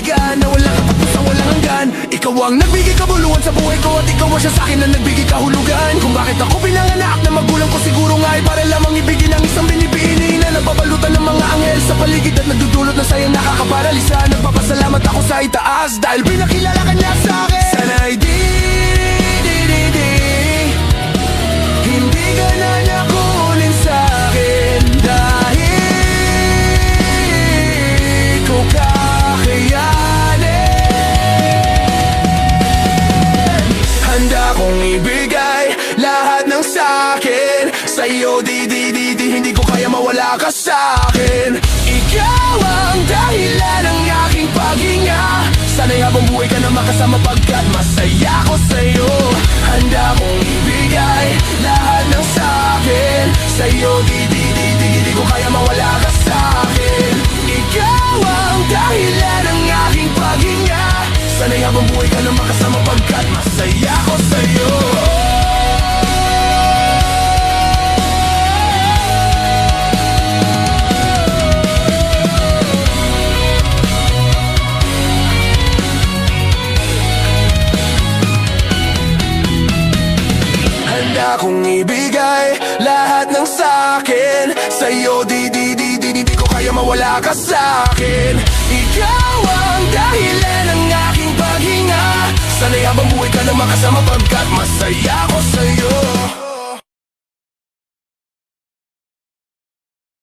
kaibigan na walang katapusan, walang hanggan. Ikaw ang nagbigay kabuluhan sa buhay ko, at ikaw ang siya sa'kin na nagbigay kahulugan. Kung bakit ako pinanganak na magulang ko, siguro nga ay para lamang ibigin ang isang binibining na nababalutan ng mga anghel sa paligid at nagdudulot ng sayang nakakaparalisa. Nagpapasalamat ako sa itaas dahil pinakilala ka niya sa'kin. Sana'y hindi ka na niya kunin sa'kin, dahil ko kakayanin. Handa kong ibigay lahat ng sa'kin sa'yo, hindi ko kaya mawala ka sa'kin. Ikaw ang dahilan ng aking paghinga. Sana'y habang buhay ka na makasama pagkat masaya ko sa'yo. Handa kong ibigay lahat ng sa'kin sa'yo, di ko kaya mawala ka sa'kin. Ikaw ang dahilan ng aking paghinga. Sana'y habang buhay ka na makasama pagkat masaya ko sa'yo. Kung ibigay lahat ng sa'kin sa'yo, di ko kaya mawala ka sa'kin. Ikaw ang dahilan ng aking paghinga. Sana'y habang buhay ka na makasama pagkat masaya